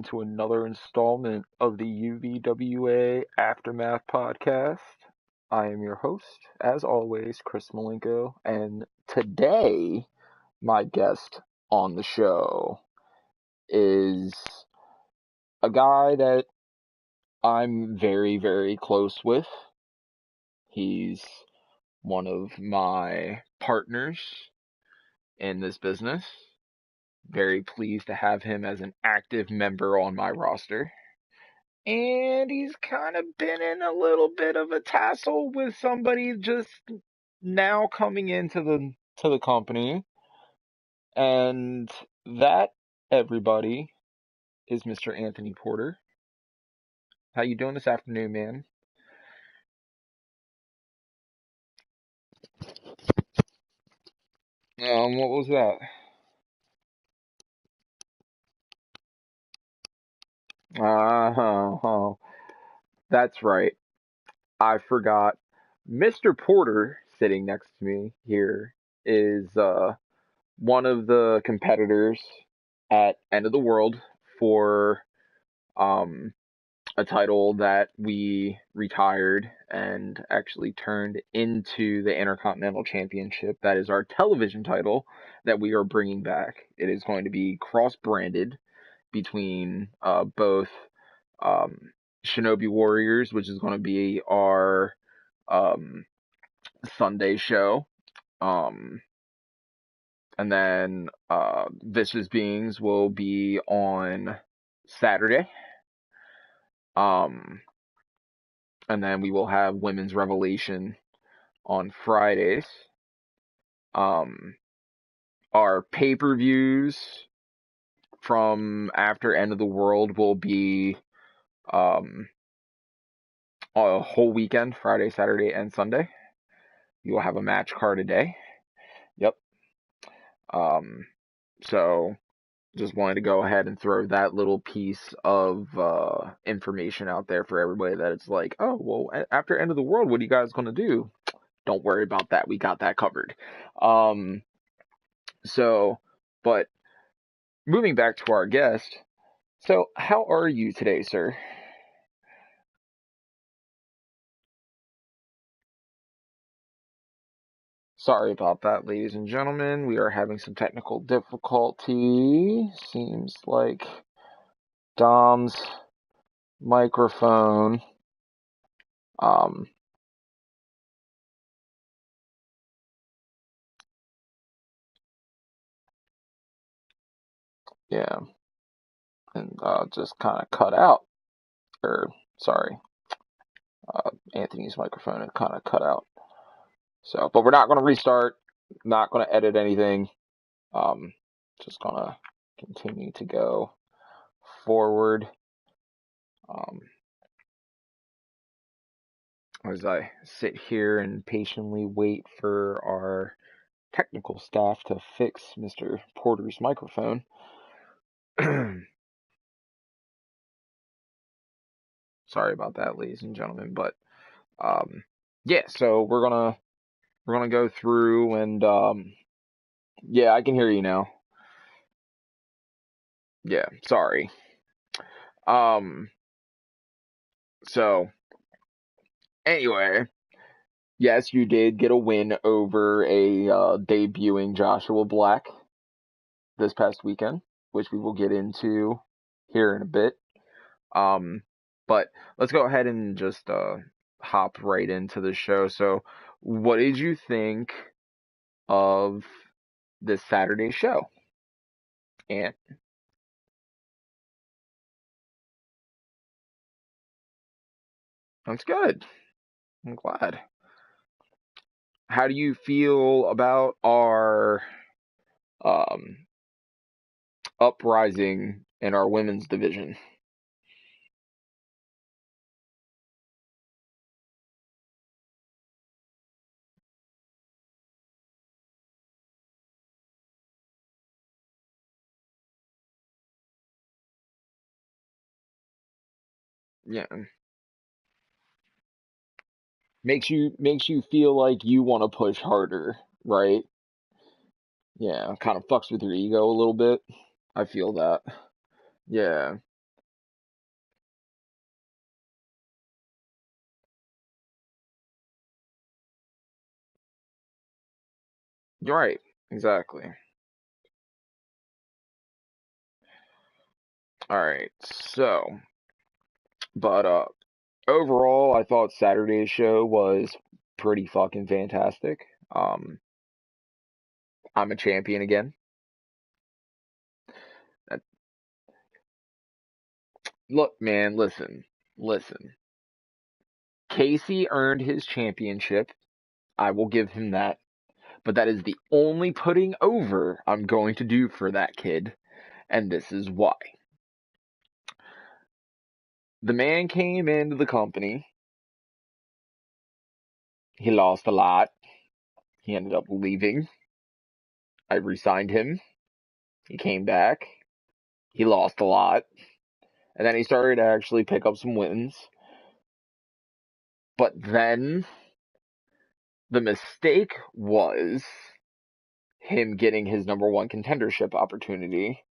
to another installment of the UVWA Aftermath podcast. I am your host, as always, Chris Malenko, and today my guest on the show is a guy that I'm very, very close with. He's one of my partners in this business. Very pleased to have him as an active member on my roster. And he's kind of been in a little bit of a tassel with somebody just now coming into the company. And that, everybody, is Mr. Anthony Porter. How you doing this afternoon, man? What was that? Oh, that's right. I forgot. Mr. Porter, sitting next to me here, is one of the competitors at End of the World for um, a title that we retired and actually turned into the Intercontinental Championship. That is our television title that we are bringing back. It is going to be cross-branded between both um, Shinobi Warriors, which is going to be our um, Sunday show. Um, and then Vicious Beings will be on Saturday. Um, and then we will have Women's Revelation on Fridays. Um, our pay-per-views from after End of the World will be um, a whole weekend, Friday, Saturday, and Sunday. You will have a match card a day. Yep. Um, so just wanted to go ahead and throw that little piece of information out there for everybody that it's like, oh, well, after End of the World, what are you guys going to do? Don't worry about that. We got that covered. Um, so, but moving back to our guest. So, how are you today, sir? Sorry about that, ladies and gentlemen. We are having some technical difficulty. Seems like Dom's microphone. Um, yeah, and just kind of cut out. Or, sorry, Anthony's microphone had kind of cut out. So, but we're not going to restart. Not going to edit anything. Um, just going to continue to go forward. Um, as I sit here and patiently wait for our technical staff to fix Mr. Porter's microphone. Sorry about that, ladies and gentlemen, but um, yeah. So we're gonna go through and yeah, I can hear you now. Yeah, sorry. Um, so anyway, yes, you did get a win over a debuting Joshua Black this past weekend, which we will get into here in a bit. Um, but let's go ahead and just hop right into the show. So, what did you think of this Saturday show? And that's good. I'm glad. How do you feel about our um, uprising in our women's division? Yeah, makes you feel like you want to push harder, right? Yeah, kind of fucks with your ego a little bit. I feel that. Yeah. You're right. Exactly. All right. So, but overall, I thought Saturday's show was pretty fucking fantastic. Um, I'm a champion again. Uh, Look, man, listen. Casey earned his championship. I will give him that. But that is the only putting over I'm going to do for that kid. And this is why. The man came into the company. He lost a lot. He ended up leaving. I re-signed him. He came back. He lost a lot. And then he started to actually pick up some wins. But then the mistake was him getting his number one contendership opportunity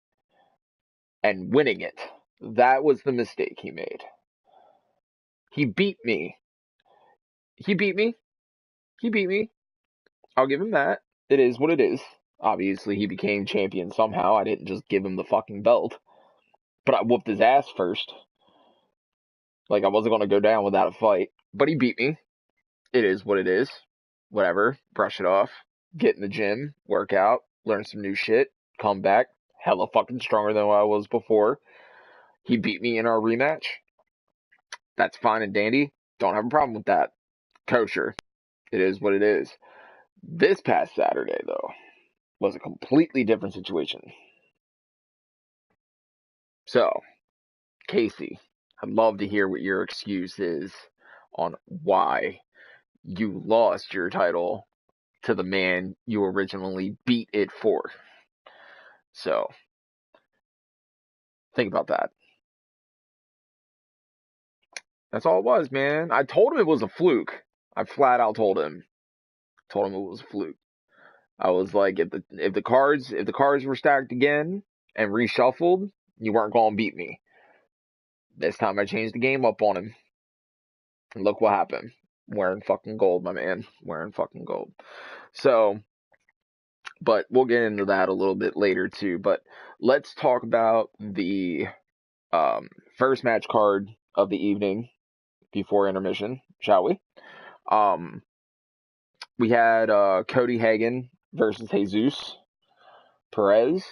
and winning it. That was the mistake he made. He beat me. He beat me. He beat me. I'll give him that. It is what it is. Obviously, he became champion somehow. I didn't just give him the fucking belt. But I whooped his ass first. Like, I wasn't going to go down without a fight. But he beat me. It is what it is. Whatever. Brush it off. Get in the gym. Work out. Learn some new shit. Come back. Hella fucking stronger than I was before. He beat me in our rematch. That's fine and dandy. Don't have a problem with that. Kosher. It is what it is. This past Saturday, though, was a completely different situation. So, Casey, I'd love to hear what your excuse is on why you lost your title to the man you originally beat it for. So, think about that. That's all it was, man. I told him it was a fluke. I flat out told him it was a fluke. I was like, if the cards were stacked again and reshuffled, you weren't gonna beat me. This time I changed the game up on him. And look what happened. Wearing fucking gold, my man. Wearing fucking gold. So, but we'll get into that a little bit later too. But let's talk about the first match card of the evening before intermission, shall we? Um, we had Cody Hagen versus Jesus Perez.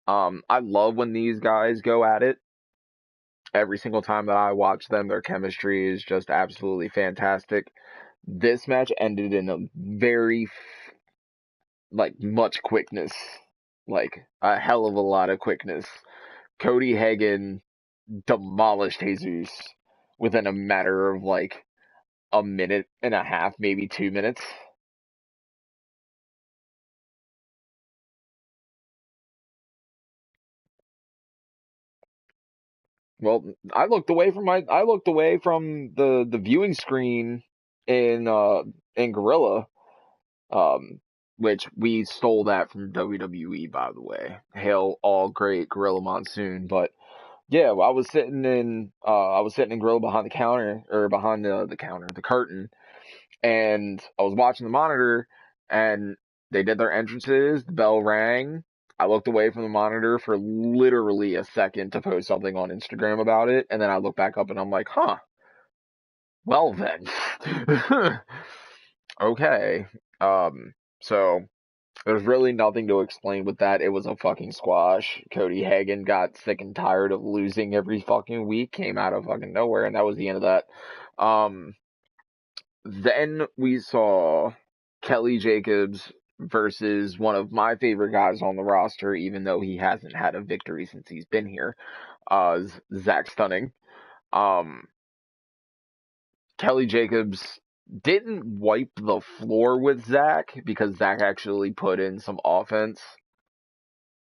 I love when these guys go at it. Every single time that I watch them, their chemistry is just absolutely fantastic. This match ended in a very, much quickness. Like, a hell of a lot of quickness. Cody Hagen demolished Jesus within a matter of, a minute and a half, maybe 2 minutes. Well, I looked away from the viewing screen in Gorilla, um, which we stole that from WWE, by the way. Hail all great Gorilla Monsoon. But yeah, I was sitting in Gorilla behind the counter, or behind the counter, the curtain, and I was watching the monitor, and they did their entrances, the bell rang. I looked away from the monitor for literally a second to post something on Instagram about it, and then I look back up and I'm like, huh, well then. Okay. So there's really nothing to explain with that. It was a fucking squash. Cody Hagen got sick and tired of losing every fucking week, came out of fucking nowhere, and that was the end of that. Then we saw Kelly Jacobs versus one of my favorite guys on the roster, even though he hasn't had a victory since he's been here, Zach Stunning. Um, Kelly Jacobs didn't wipe the floor with Zach because Zach actually put in some offense,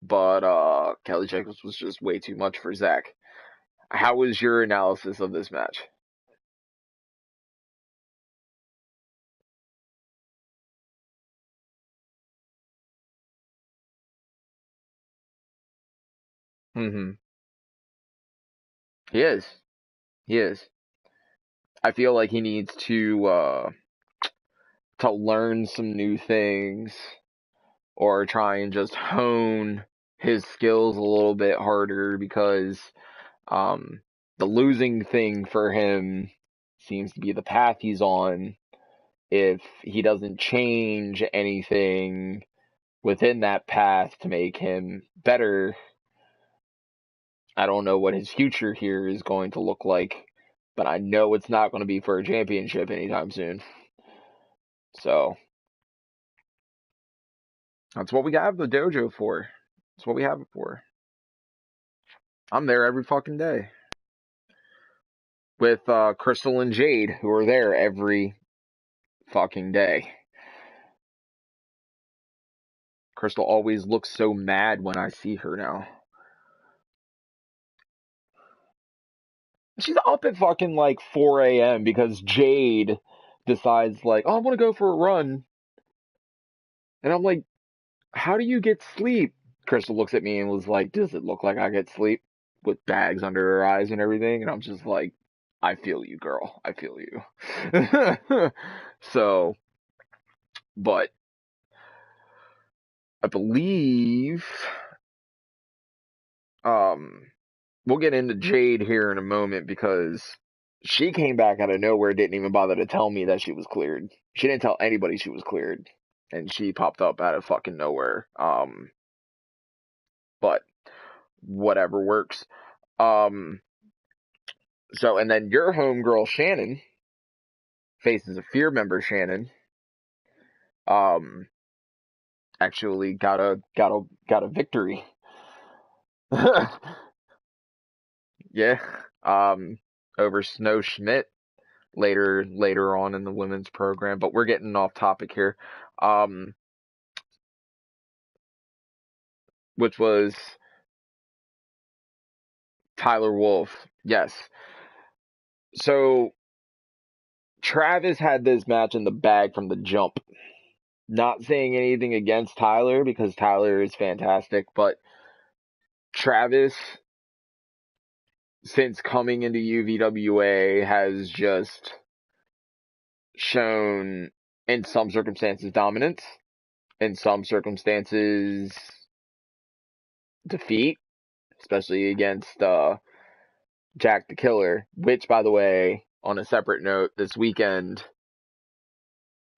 but Kelly Jacobs was just way too much for Zach. How was your analysis of this match? Mm-hmm. He is. He is. I feel like he needs to learn some new things. or try and just hone his skills a little bit harder, because the losing thing for him seems to be the path he's on. If he doesn't change anything within that path to make him better, I don't know what his future here is going to look like, but I know it's not going to be for a championship anytime soon. So that's what we have the dojo for. That's what we have it for. I'm there every fucking day with Crystal and Jade, who are there every fucking day. Crystal always looks so mad when I see her now. She's up at fucking like 4 a.m. because Jade decides like, oh, I want to go for a run. And I'm like, how do you get sleep? Crystal looks at me and was like, does it look like I get sleep? With bags under her eyes and everything. And I'm just like, I feel you, girl. I feel you. So, but I believe we'll get into Jade here in a moment, because she came back out of nowhere, didn't even bother to tell me that she was cleared. She didn't tell anybody she was cleared, and she popped up out of fucking nowhere. But whatever works. So, and then your homegirl Shannon faces a Fear member, Shannon. Actually got a victory. Yeah. Over Snow Schmidt later on in the women's program, but we're getting off topic here. Which was Tyler Wolf. Yes. So Travis had this match in the bag from the jump. Not saying anything against Tyler, because Tyler is fantastic, but Travis, since coming into UVWA, has just shown, in some circumstances, dominance, in some circumstances, defeat, especially against Jack the Killer, which, by the way, on a separate note, this weekend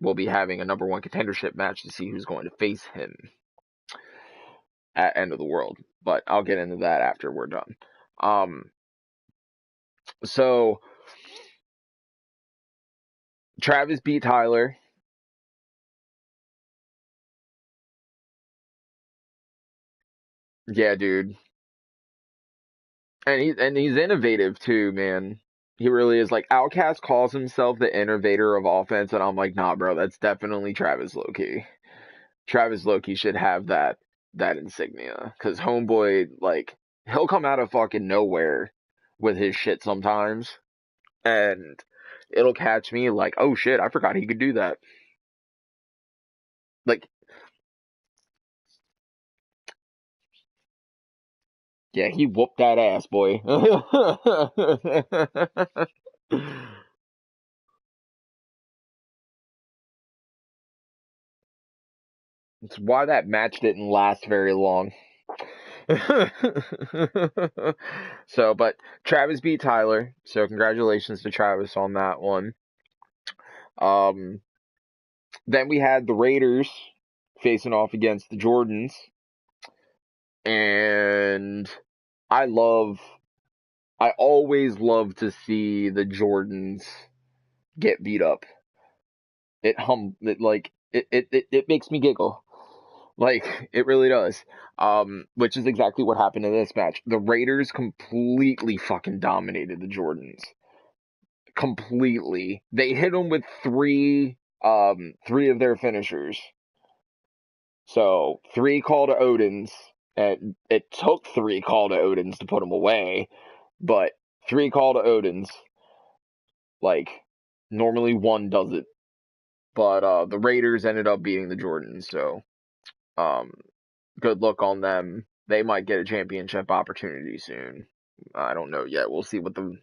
we'll be having a number one contendership match to see who's going to face him at End of the World. But I'll get into that after we're done. So Travis beat Tyler. Yeah, dude. And he's innovative too, man. He really is. Like, Outcast calls himself the innovator of offense, and I'm like, nah, bro, that's definitely Travis Loki. Travis Loki should have that insignia, because homeboy, like, he'll come out of fucking nowhere with his shit sometimes, and it'll catch me like, oh shit, I forgot he could do that. Like, yeah, he whooped that ass, boy. It's why that match didn't last very long. So, but Travis beat Tyler, so congratulations to Travis on that one. Um, then we had the Raiders facing off against the Jordans, and I always love to see the Jordans get beat up. It makes me giggle. Like, it really does. Which is exactly what happened in this match. The Raiders completely fucking dominated the Jordans. Completely. They hit them with three of their finishers. So, three Call to Odins, and it took three Call to Odins to put them away, but three Call to Odins, like, normally one does it. But the Raiders ended up beating the Jordans, so good luck on them. They might get a championship opportunity soon. I don't know yet. We'll see what the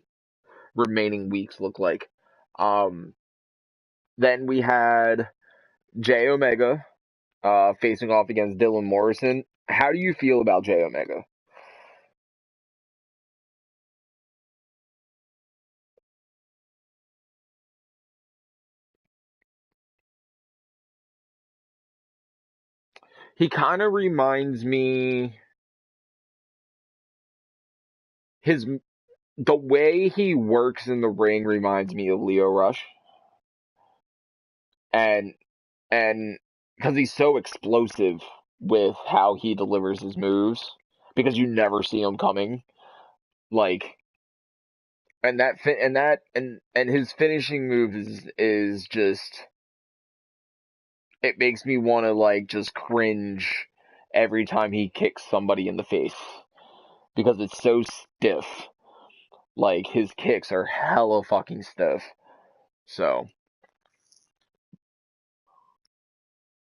remaining weeks look like. Then we had J Omega facing off against Dylan Morrison. How do you feel about J Omega? He kind of reminds me his the way he works in the ring reminds me of Leo Rush, and and because he's so explosive with how he delivers his moves, because you never see him coming, like, and his finishing move is just, it makes me want to like just cringe every time he kicks somebody in the face because it's so stiff. Like, his kicks are hella fucking stiff. So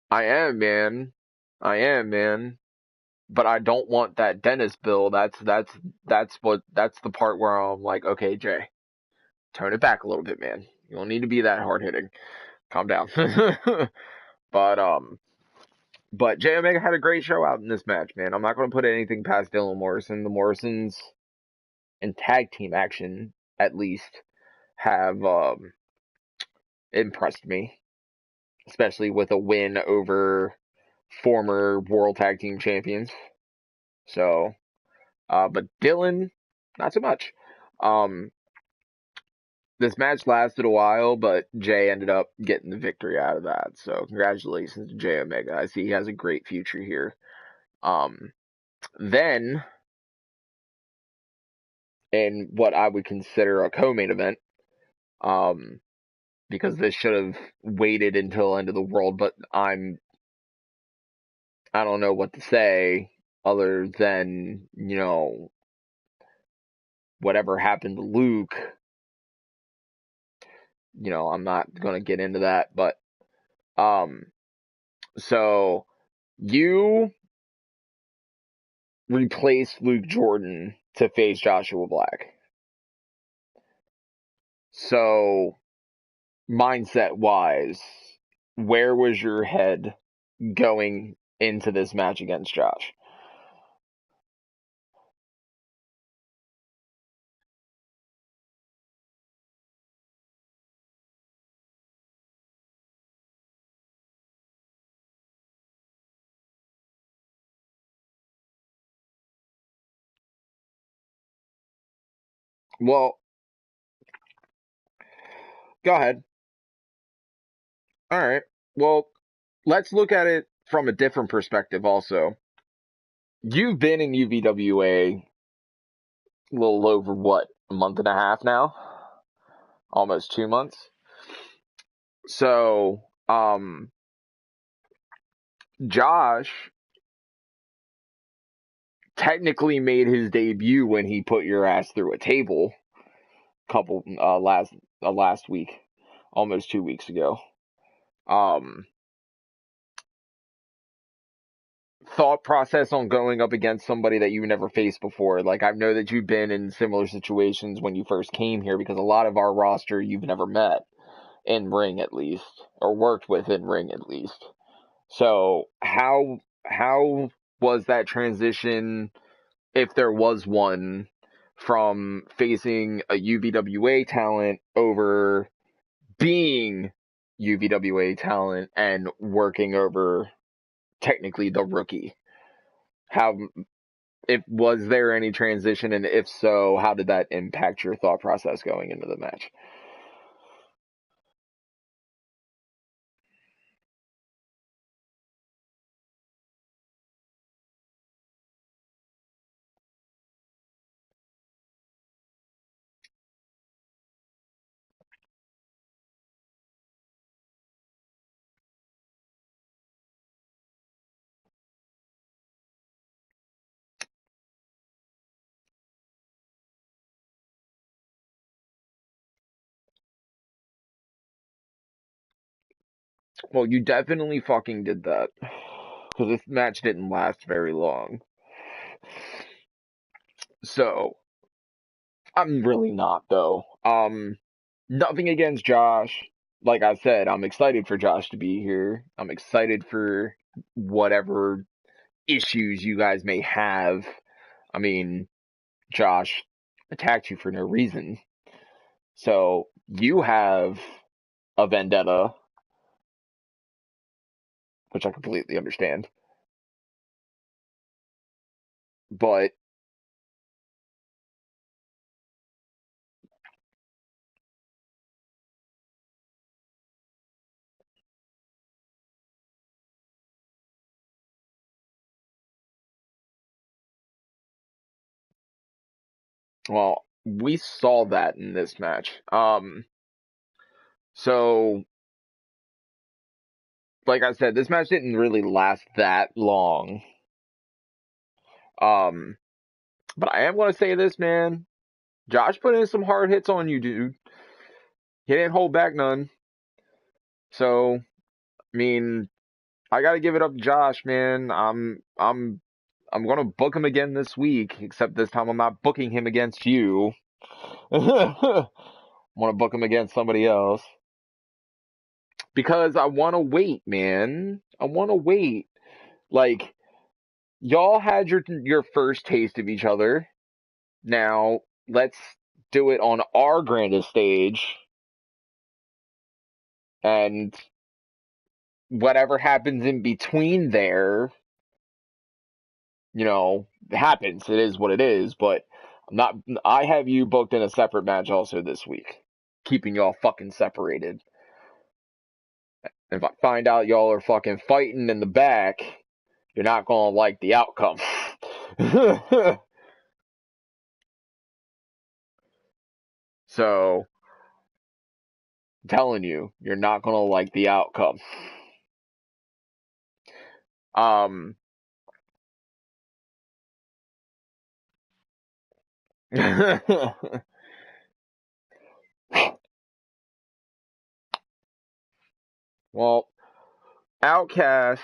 I am, man. I am, man. But I don't want that dentist bill. That's the part where I'm like, okay, Jay, turn it back a little bit, man. You don't need to be that hard hitting. Calm down. but but Jay Omega had a great show out in this match, man. I'm not gonna put anything past Dylan Morrison. The Morrisons in tag team action, at least, have impressed me, especially with a win over former World Tag Team Champions. So, but Dylan, not so much. Um, this match lasted a while, but Jay ended up getting the victory out of that. So, congratulations to Jay Omega. I see he has a great future here. Then, in what I would consider a co-main event, um, because this should have waited until End of the World, but I don't know what to say other than, whatever happened to Luke. I'm not going to get into that, but um so you replaced Luke Jordan to face Joshua Black. So, mindset wise, where was your head going into this match against Josh? Well, go ahead. All right. Well, let's look at it from a different perspective also. You've been in UVWA a little over what, a month and a half now? Almost 2 months. So, Josh technically made his debut when he put your ass through a table couple last week, almost 2 weeks ago. Um, Thought process on going up against somebody that you never faced before. Like, I know that you've been in similar situations when you first came here, because a lot of our roster you've never met in ring, at least, or worked with in ring, at least. So how was that transition, if there was one, from facing a UVWA talent over being UVWA talent and working over technically the rookie? How, if was there any transition, and if so, how did that impact your thought process going into the match? Well, you definitely fucking did that, because this match didn't last very long. So, I'm really not, though. Nothing against Josh. Like I said, I'm excited for Josh to be here. I'm excited for whatever issues you guys may have. I mean, Josh attacked you for no reason. So you have a vendetta, which I completely understand. But well, we saw that in this match. So like I said, this match didn't really last that long. Um, but I am going to say this, man. Josh put in some hard hits on you, dude. He didn't hold back none. So, I mean, I got to give it up to Josh, man. I'm going to book him again this week, except this time I'm not booking him against you. I want to book him against somebody else. Because I want to wait, man. I want to wait. Like, y'all had your first taste of each other. Now, let's do it on our grandest stage. And whatever happens in between there, happens. It is what it is. But I have you booked in a separate match also this week, keeping y'all fucking separated. If I find out y'all are fucking fighting in the back, you're not gonna like the outcome. So, I'm telling you, you're not gonna like the outcome. Well, Outcast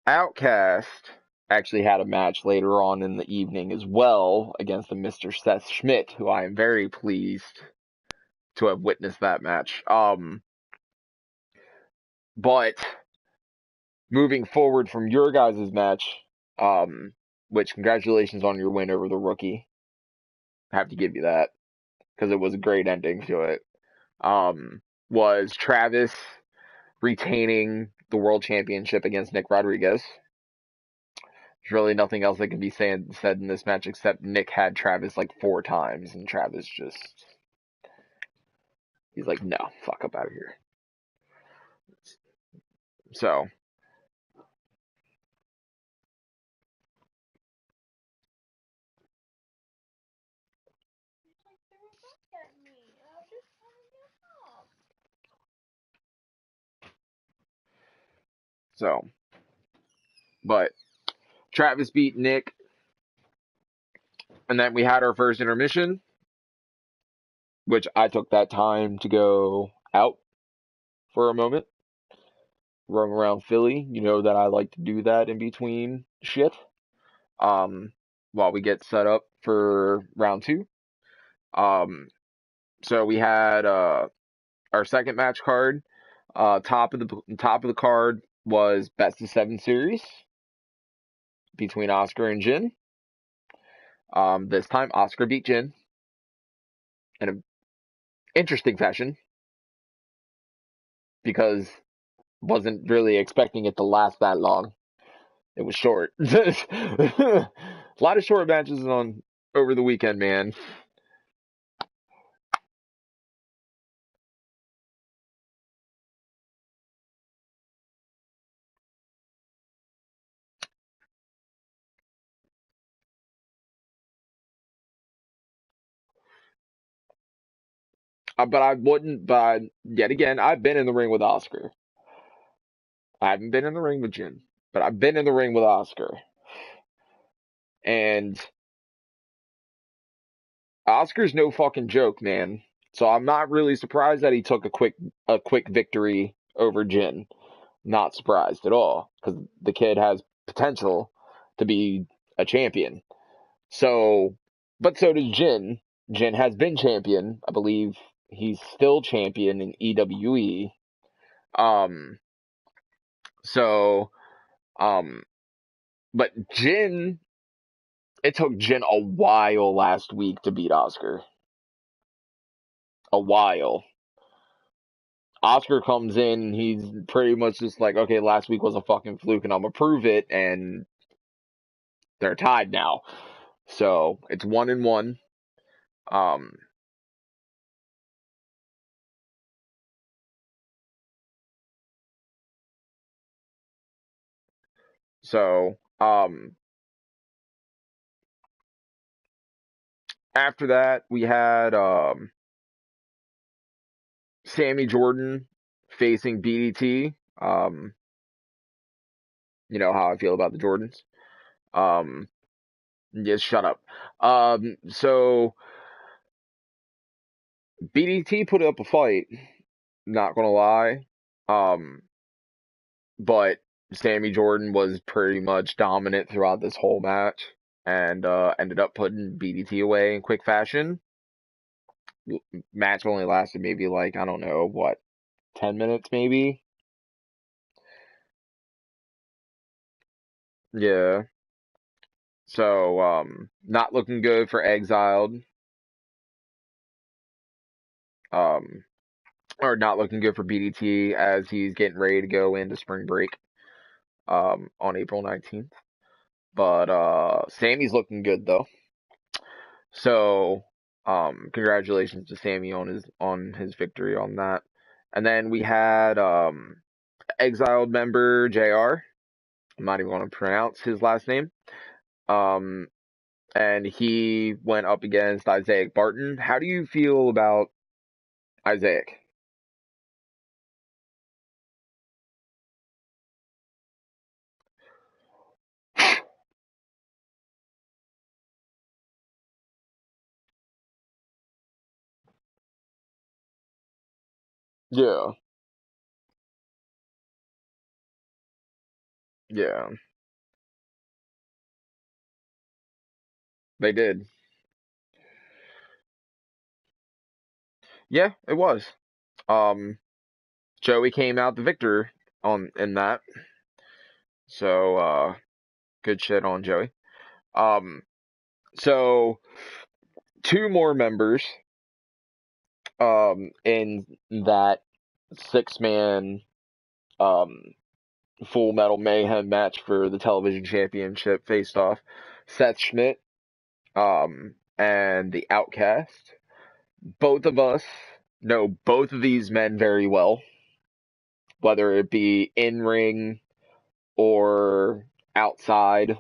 Outcast actually had a match later on in the evening as well against the Mr. Seth Schmidt, who I am very pleased to have witnessed that match. But moving forward from your guys' match, which congratulations on your win over the rookie. I have to give you that because it was a great ending to it. Was Travis retaining the world championship against Nick Rodriguez. There's really nothing else that can be said in this match except Nick had Travis like 4 times, and Travis he's like, no, fuck up out of here. So, but Travis beat Nick, and then we had our first intermission, which I took that time to go out for a moment, roam around Philly. You know that I like to do that in between shit. While we get set up for round 2. So we had our second match card. Top of the card was best of 7 series between Oscar and Jin. This time Oscar beat Jin in an interesting fashion because wasn't really expecting it to last that long. It was short. A lot of short matches on over the weekend, man. But I wouldn't. But yet again, I've been in the ring with Oscar. I haven't been in the ring with Jin, but I've been in the ring with Oscar. And Oscar's no fucking joke, man. So I'm not really surprised that he took a quick victory over Jin. Not surprised at all because the kid has potential to be a champion. So, but so does Jin. Jin has been champion. I believe he's still champion in EWE. So But Jin, it took Jin a while last week to beat Oscar. A while. Oscar comes in, and he's pretty much just like, okay, last week was a fucking fluke, and I'm gonna prove it, and they're tied now. So it's 1-1. Um, so after that, we had Sammy Jordan facing BDT. You know how I feel about the Jordans. Just shut up. So BDT put up a fight, not gonna lie. Um, but Sammy Jordan was pretty much dominant throughout this whole match and ended up putting BDT away in quick fashion. Match only lasted maybe like, I don't know, what, 10 minutes maybe? Yeah. So, not looking good for Exiled. Um, or not looking good for BDT as he's getting ready to go into spring break, on April 19th. But, Sammy's looking good though. So, congratulations to Sammy on his victory on that. And then we had, Exiled member JR. I'm not even going to pronounce his last name. Um, and he went up against Isaac Barton. How do you feel about Isaac? Yeah, yeah, they did. Yeah, it was. Um, Joey came out the victor on in that. So, good shit on Joey. Um, so two more members, in that six-man, um, Full Metal Mayhem match for the television championship faced off Seth Schmidt, and the Outcast. Both of us know both of these men very well, whether it be in ring or outside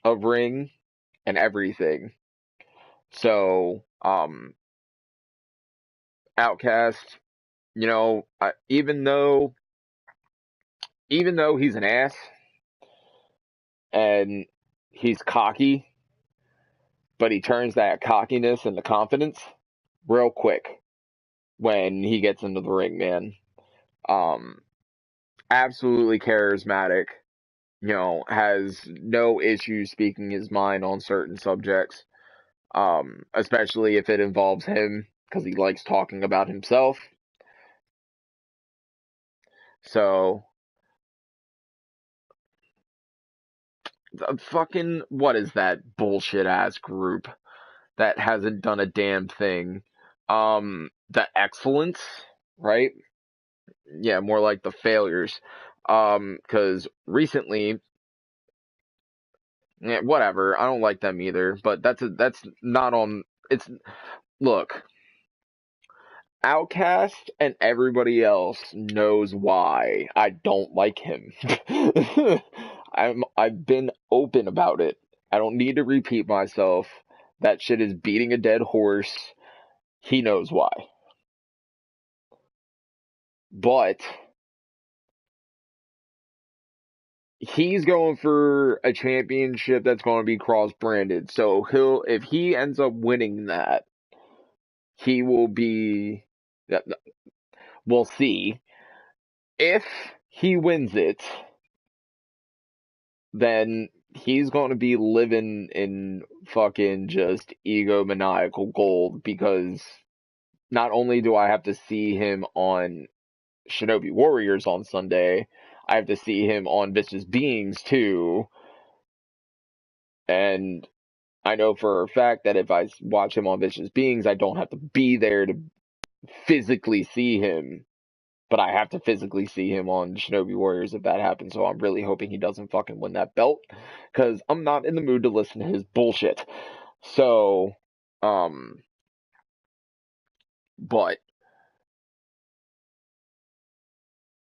of ring and everything. So, Outcast, even though he's an ass and he's cocky, but he turns that cockiness into confidence real quick when he gets into the ring, man. Um, Absolutely charismatic, has no issue speaking his mind on certain subjects, especially if it involves him, because he likes talking about himself. So, fucking, what is that bullshit ass group that hasn't done a damn thing? The Excellence, right? Yeah, more like the Failures. Because recently, yeah, whatever, I don't like them either, but that's not on, it's, look, Outcast and everybody else knows why I don't like him. I've been open about it. I don't need to repeat myself. That shit is beating a dead horse. He knows why. But he's going for a championship that's going to be cross-branded. So if he ends up winning that, he will be, we'll see. If he wins it, then he's going to be living in fucking just egomaniacal gold, because not only do I have to see him on Shinobi Warriors on Sunday, I have to see him on Vicious Beings too. And I know for a fact that if I watch him on Vicious Beings, I don't have to be there to physically see him. But I have to physically see him on Shinobi Warriors if that happens. So I'm really hoping he doesn't fucking win that belt. Because I'm not in the mood to listen to his bullshit. So, but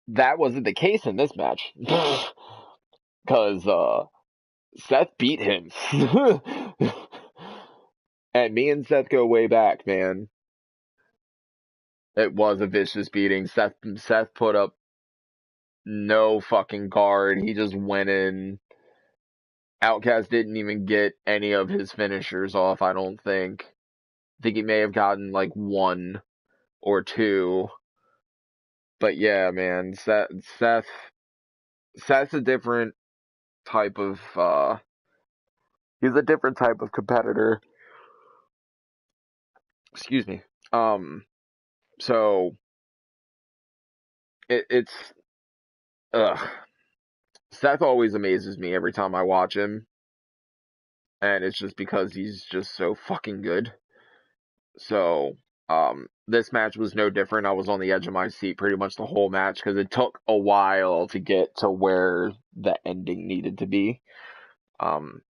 that wasn't the case in this match. Because, Seth beat him. And me and Seth go way back, man. It was a vicious beating. Seth put up no fucking guard. He just went in. Outcast didn't even get any of his finishers off, I don't think. I think he may have gotten like one or two. But yeah, man, Seth's a different type of he's a different type of competitor. Excuse me. So it's Seth always amazes me every time I watch him. And it's just because he's just so fucking good. So, this match was no different. I was on the edge of my seat pretty much the whole match because it took a while to get to where the ending needed to be,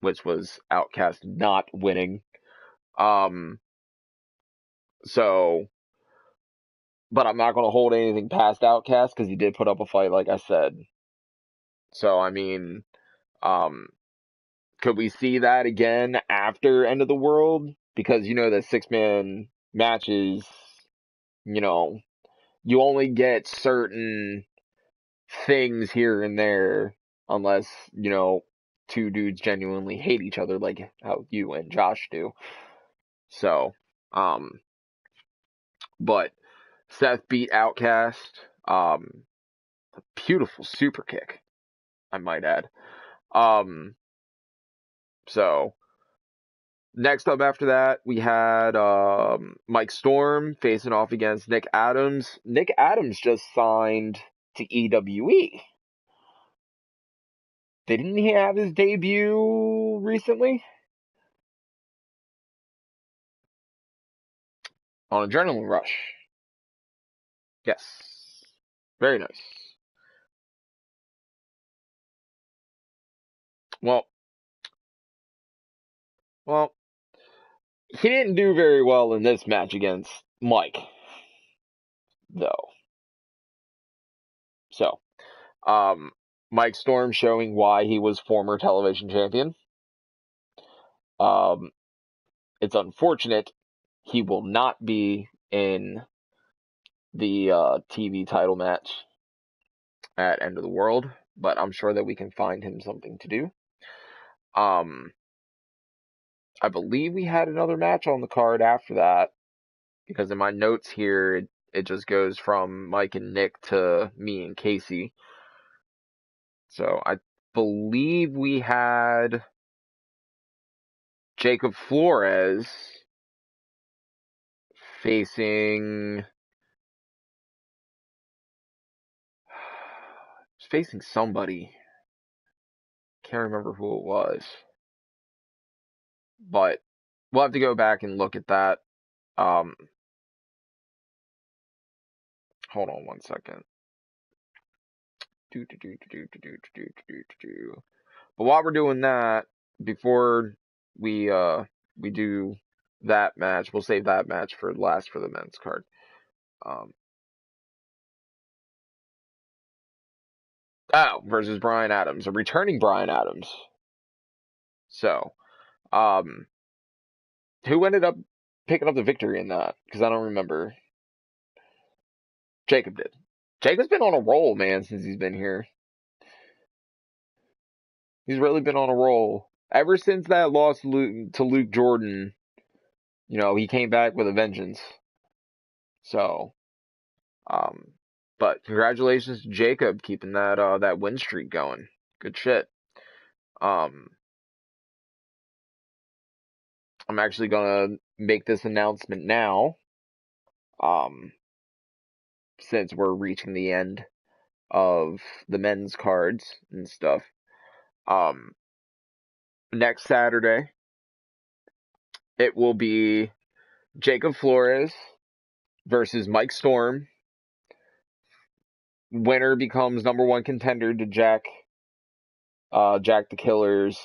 which was Outcast not winning. So, but I'm not going to hold anything past Outcast because he did put up a fight, like I said. So, I mean, could we see that again after End of the World? Because, the 6-man matches, you only get certain things here and there unless, two dudes genuinely hate each other like how you and Josh do. So, but Seth beat Outcast. A beautiful super kick, I might add. So next up after that, we had Mike Storm facing off against Nick Adams. Nick Adams just signed to EWE. Didn't he have his debut recently? On Adrenaline Rush. Yes. Very nice. Well, he didn't do very well in this match against Mike, though. So, Mike Storm showing why he was former television champion. It's unfortunate he will not be in the TV title match at End of the World, but I'm sure that we can find him something to do. I believe we had another match on the card after that, because in my notes here, it just goes from Mike and Nick to me and Casey. So I believe we had Jacob Flores facing somebody. Can't remember who it was. But we'll have to go back and look at that. Hold on one second. But while we're doing that, before we do that match, we'll save that match for last for the men's card. Versus Brian Adams, a returning Brian Adams. So, who ended up picking up the victory in that? Because I don't remember. Jacob did. Jacob's been on a roll, man, since he's been here. He's really been on a roll. Ever since that loss to Luke Jordan, he came back with a vengeance. So, but congratulations to Jacob keeping that win streak going. Good shit. I'm actually gonna make this announcement now. Since we're reaching the end of the men's cards and stuff. Next Saturday, it will be Jacob Flores versus Mike Storm. Winner becomes number one contender to Jack the Killer's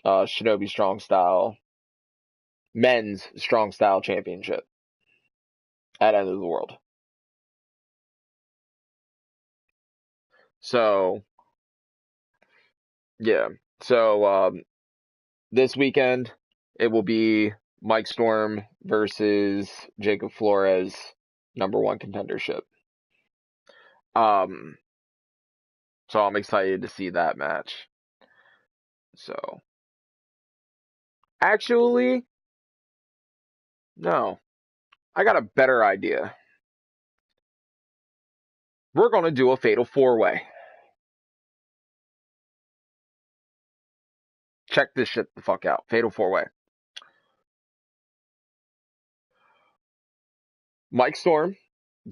Shinobi Strong Style Men's Strong Style Championship at End of the World. So, yeah. So, this weekend, it will be Mike Storm versus Jacob Flores, number one contendership. So I'm excited to see that match. So, actually, no. I got a better idea. We're going to do a fatal four-way. Check this shit the fuck out. Fatal four-way. Mike Storm,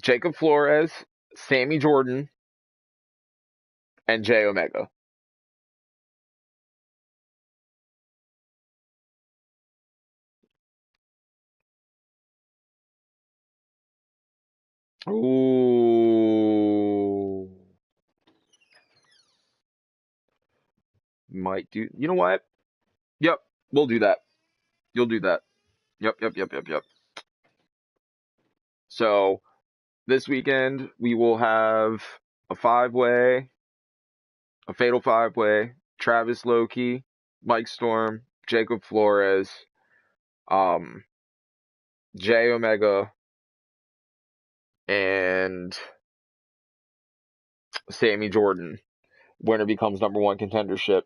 Jacob Flores, Sammy Jordan, and Jay Omega. Ooh. Might do. You know what? Yep, we'll do that. You'll do that. Yep. So, this weekend, we will have a five-way, a fatal five-way, Travis Loki, Mike Storm, Jacob Flores, Jay Omega, and Sammy Jordan. Winner becomes number one contendership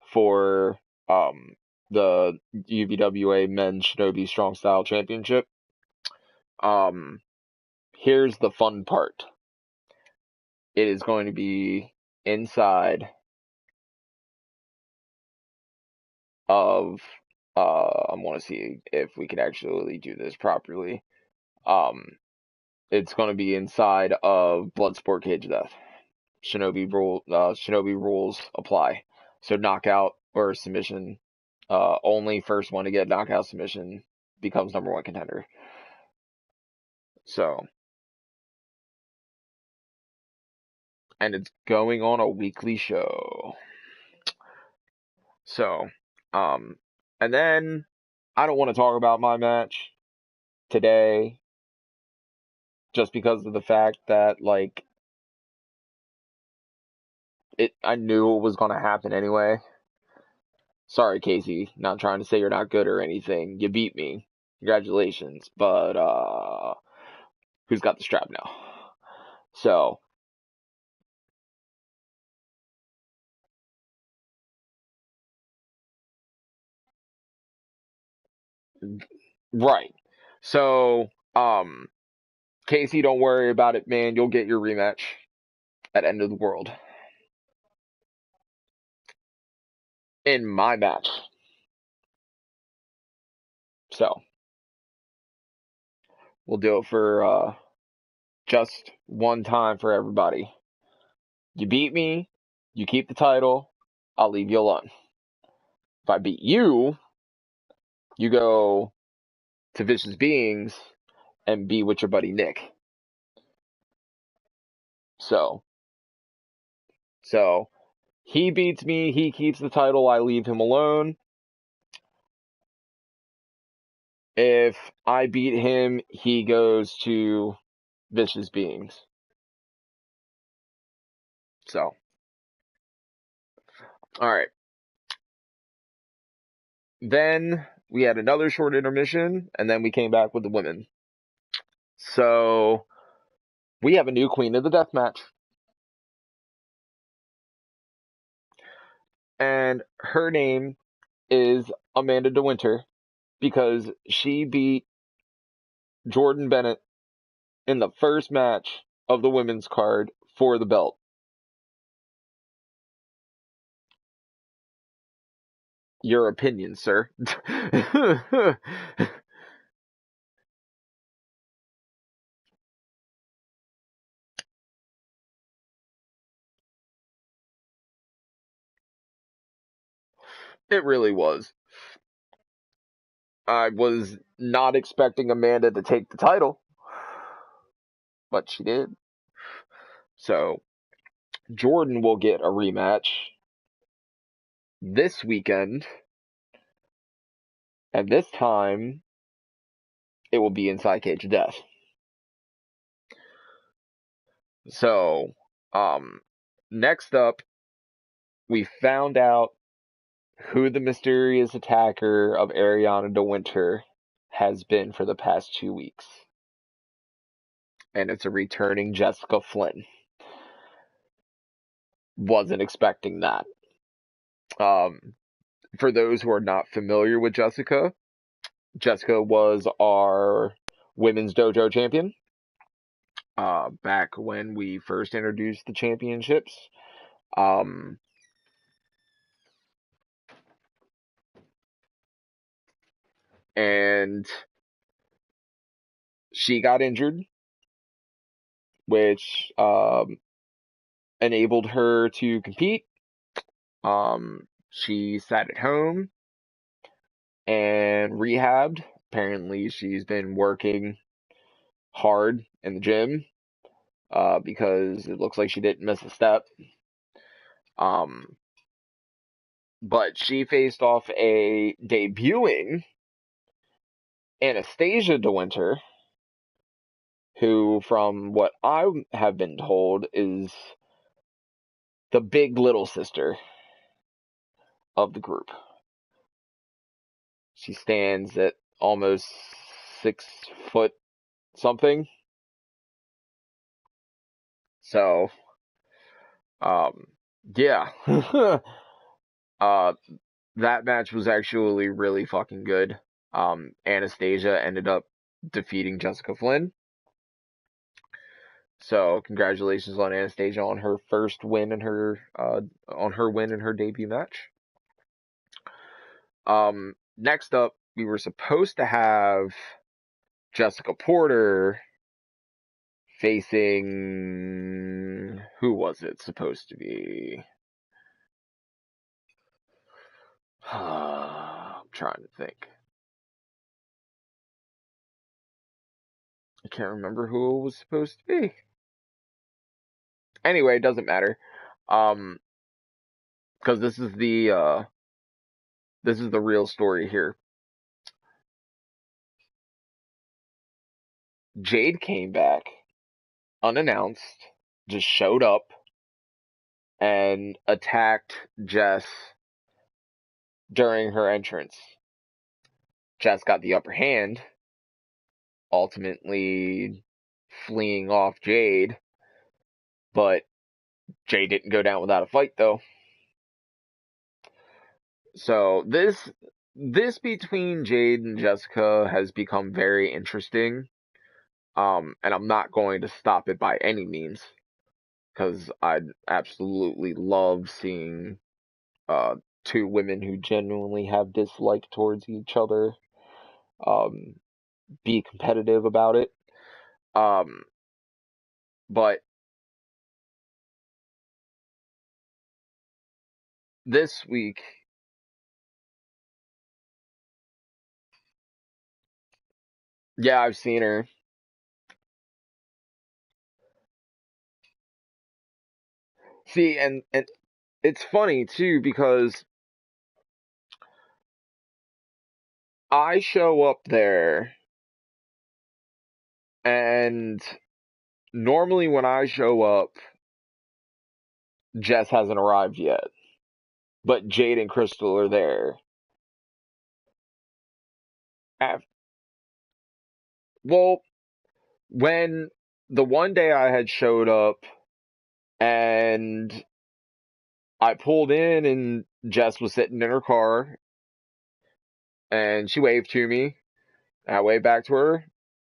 for the UVWA Men's Shinobi Strong Style Championship. Here's the fun part. It is going to be inside of I want to see if we can actually do this properly. It's going to be inside of Bloodsport Cage Death. Shinobi rules apply. So knockout or submission, only first one to get knockout submission becomes number one contender. So, and it's going on a weekly show. So, and then I don't want to talk about my match today just because of the fact that, like, I knew it was going to happen anyway. Sorry, Casey, not trying to say you're not good or anything. You beat me. Congratulations. But, who's got the strap now? So, right. So, Casey, don't worry about it, man. You'll get your rematch at End of the World. In my match. So, we'll do it for, just one time for everybody. You beat me, you keep the title, I'll leave you alone. If I beat you, you go to Vicious Beings and be with your buddy Nick. So he beats me, he keeps the title, I leave him alone. If I beat him, he goes to Vicious Beings. So, alright. Then we had another short intermission, and then we came back with the women. So, we have a new Queen of the Death match. And her name is Amanda DeWinter because she beat Jordan Bennett in the first match of the women's card for the belt. Your opinion, sir. It really was. I was not expecting Amanda to take the title, but she did. So Jordan will get a rematch this weekend, and this time it will be inside Cage of Death. So, next up, we found out who the mysterious attacker of Ariana DeWinter has been for the past 2 weeks. And it's a returning Jessica Flynn. Wasn't expecting that. For those who are not familiar with Jessica, Jessica was our women's dojo champion. Back when we first introduced the championships. And she got injured, which enabled her to compete. She sat at home and rehabbed. Apparently, she's been working hard in the gym because it looks like she didn't miss a step. But she faced off a debuting Anastasia DeWinter, who, from what I have been told, is the big little sister of the group. She stands at almost 6 foot something. So, yeah. That match was actually really fucking good. Anastasia ended up defeating Jessica Flynn. So, congratulations on Anastasia on her first win in her debut match. Next up, we were supposed to have Jessica Porter facing, who was it supposed to be? I'm trying to think. I can't remember who it was supposed to be. Anyway, it doesn't matter. Because this is the real story here. Jade came back unannounced, just showed up and attacked Jess during her entrance. Jess got the upper hand, ultimately fleeing off Jade, but Jade didn't go down without a fight though. So this between Jade and Jessica has become very interesting. And I'm not going to stop it by any means, because I absolutely love seeing two women who genuinely have dislike towards each other be competitive about it. But this week, yeah, I've seen her. See, and it's funny too, because I show up there, and normally when I show up, Jess hasn't arrived yet, but Jade and Crystal are there. Well, when the one day I had showed up and I pulled in and Jess was sitting in her car and she waved to me. I waved back to her.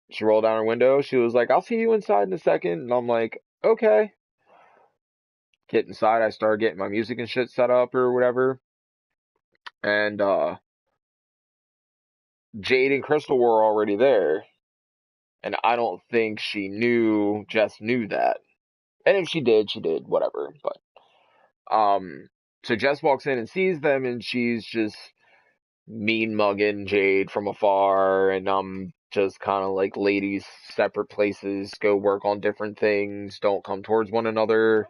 She rolled down her window. She was like, "I'll see you inside in a second." And I'm like, "Okay." Get inside. I started getting my music and shit set up or whatever. And Jade and Crystal were already there. And I don't think Jess knew that. And if she did, whatever. But So Jess walks in and sees them, and she's just mean mugging Jade from afar, and I'm just kind of like, ladies, separate places, go work on different things, don't come towards one another.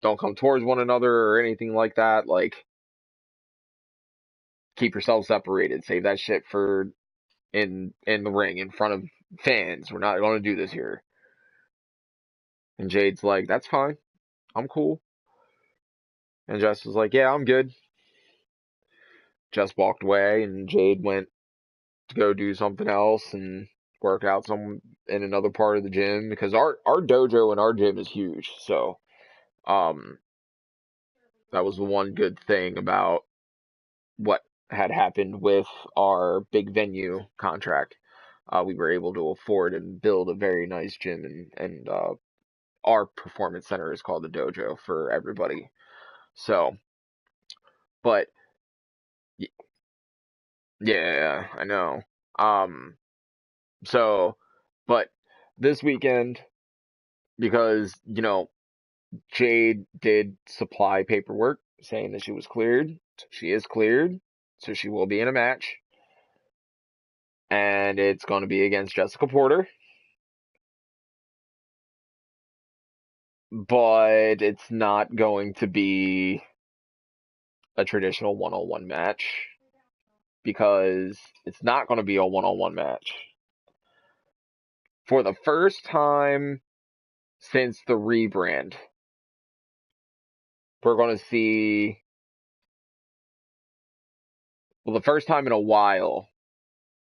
Don't come towards one another or anything like that. Like, keep yourselves separated. Save that shit for in the ring in front of fans. We're not going to do this here. And Jade's like, that's fine. I'm cool. And Jess was like, yeah, I'm good. Jess walked away, and Jade went to go do something else and work out in another part of the gym, because our dojo and our gym is huge. So, um, that was the one good thing about what had happened with our big venue contract. We were able to afford and build a very nice gym, and our performance center is called the dojo for everybody. So, but yeah, I know. Um, so, but this weekend, because, Jade did supply paperwork saying that she was cleared. She is cleared, so she will be in a match, and it's going to be against Jessica Porter. But it's not going to be a traditional one-on-one match, because it's not going to be a one-on-one match. For the first time since the rebrand, we're going to see, well, the first time in a while,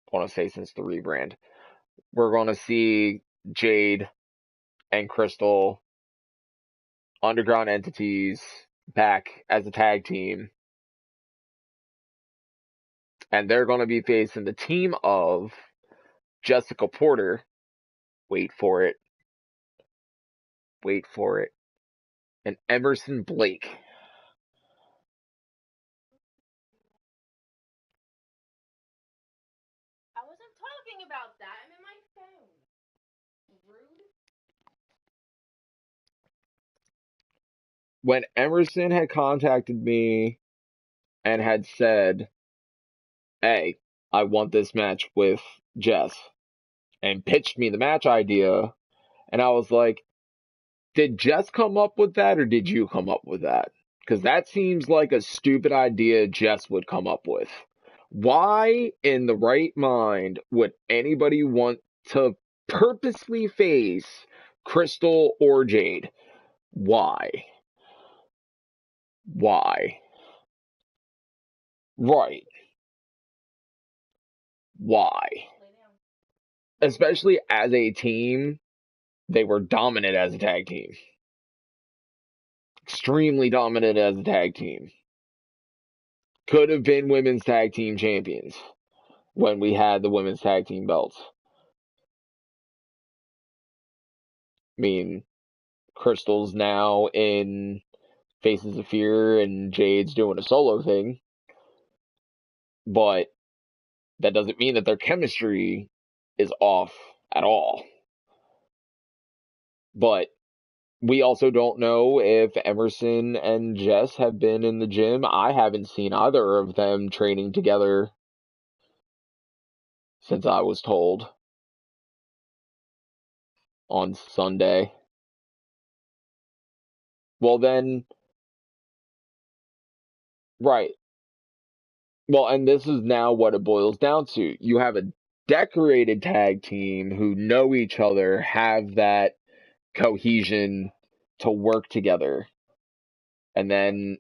I want to say since the rebrand, we're going to see Jade and Crystal, underground entities, back as a tag team. And they're going to be facing the team of Jessica Porter. Wait for it. And Emerson Blake. I wasn't talking about that. I'm in my phone. Rude. When Emerson had contacted me and had said, hey, I want this match with Jess, and pitched me the match idea, and I was like, did Jess come up with that, or did you come up with that? Because that seems like a stupid idea Jess would come up with. Why in the right mind would anybody want to purposely face Crystal or Jade? Why? Right. Why? Especially as a team, they were dominant as a tag team. Extremely dominant as a tag team. Could have been women's tag team champions when we had the women's tag team belts. I mean, Crystal's now in Faces of Fear, and Jade's doing a solo thing, but that doesn't mean that their chemistry is off at all. But we also don't know if Emerson and Jess have been in the gym. I haven't seen either of them training together since I was told on Sunday. Well, then, right. Well, and this is now what it boils down to. You have a decorated tag team who know each other, have that cohesion to work together. And then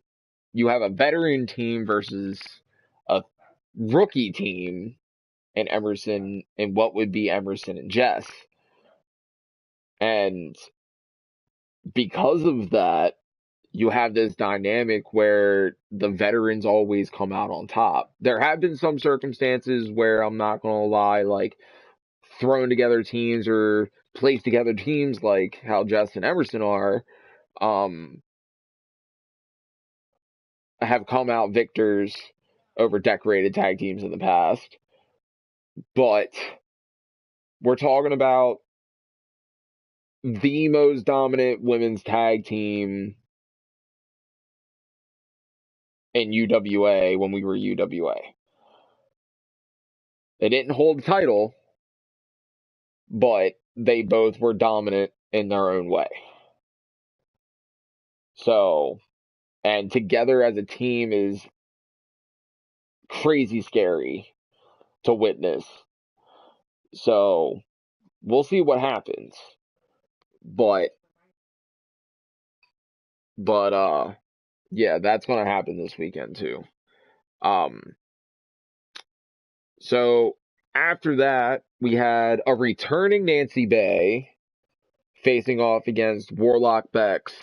you have a veteran team versus a rookie team in Emerson, and what would be Emerson and Jess. And because of that, you have this dynamic where the veterans always come out on top. There have been some circumstances where, I'm not going to lie, like thrown together teams or placed together teams like how Jess and Emerson are, have come out victors over decorated tag teams in the past. But we're talking about the most dominant women's tag team in UWA when we were UWA. They didn't hold the title, but they both were dominant in their own way. So, and together as a team is crazy scary to witness. So, we'll see what happens. But yeah, that's going to happen this weekend too. So after that, we had a returning Nancy Bay facing off against Warlock Bex.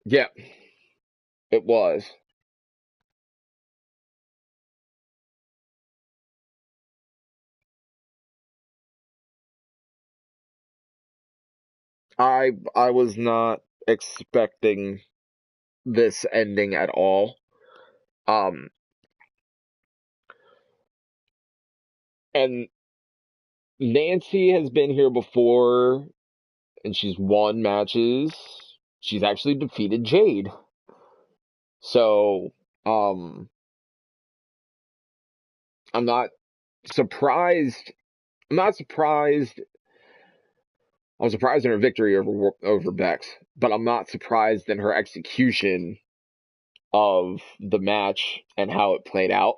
Yeah, it was. I was not expecting this ending at all. Um, and Nancy has been here before, and she's won matches. She's actually defeated Jade. So, I'm not surprised. I'm not surprised. I'm surprised in her victory over Bex, but I'm not surprised in her execution of the match and how it played out.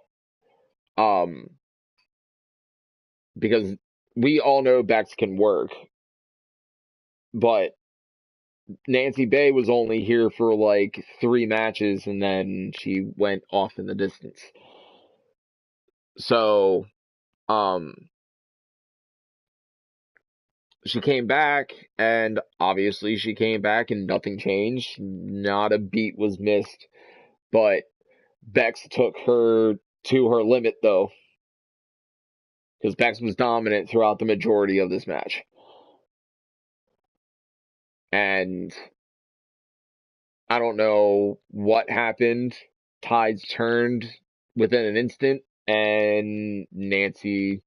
Um, because we all know Bex can work, but Nancy Bay was only here for like 3 matches and then she went off in the distance. So, um, she came back and obviously she came back and nothing changed. Not a beat was missed, but Bex took her to her limit though, because Bex was dominant throughout the majority of this match. And I don't know what happened. Tides turned within an instant, and Nancy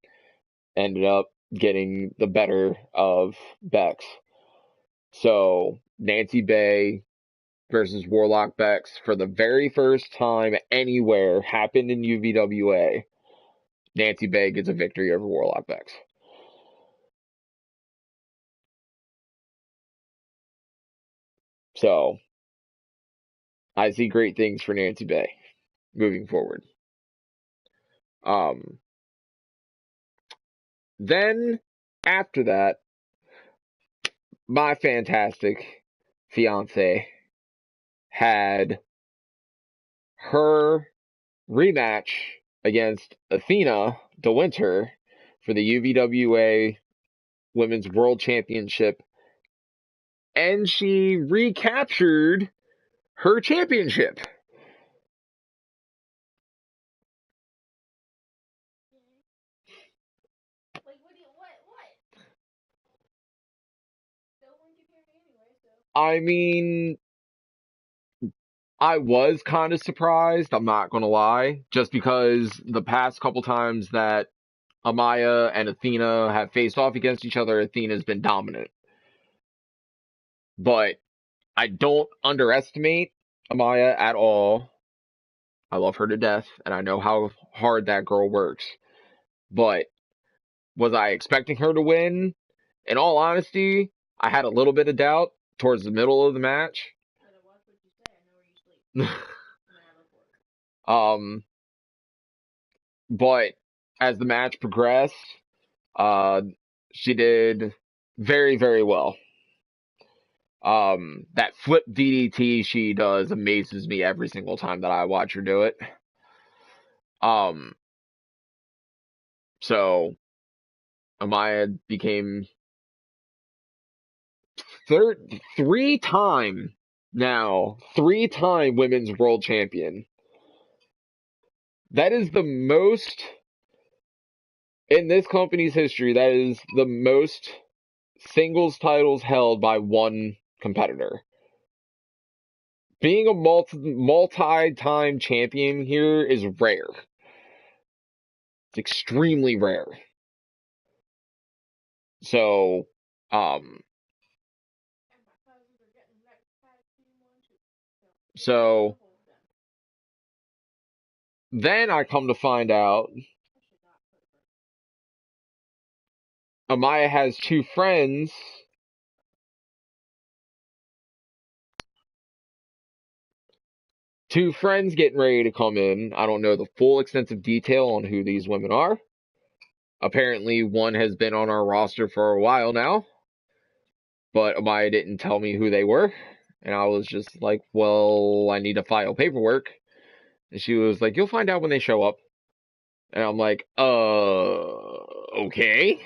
ended up getting the better of Bex. So Nancy Bay versus Warlock Bex for the very first time anywhere happened in UVWA. Nancy Bay gets a victory over Warlock Bex. So I see great things for Nancy Bay moving forward. Um, then after that, my fantastic fiance had her rematch against Athena De Winter for the UVWA Women's World Championship, and she recaptured her championship. Like, what? No one can hear me anyway, so. I mean, I was kind of surprised, I'm not going to lie, just because the past couple times that Amaya and Athena have faced off against each other, Athena's been dominant. But I don't underestimate Amaya at all. I love her to death, and I know how hard that girl works. But was I expecting her to win? In all honesty, I had a little bit of doubt towards the middle of the match. Better watch what you say. I know where you sleep. I'm gonna have a fork. um, but as the match progressed, uh, she did very, very well. That flip DDT she does amazes me every single time that I watch her do it. Um, so Amaya became three-time now, 3-time women's world champion. That is the most in this company's history. That is the most singles titles held by one competitor. Being a multi-time champion here is rare. It's extremely rare. So, um, So then I come to find out Amaya has two friends getting ready to come in. I don't know the full extensive detail on who these women are. Apparently, one has been on our roster for a while now, but Amaya didn't tell me who they were. And I was just like, well, I need to file paperwork. And she was like, you'll find out when they show up. And I'm like, okay.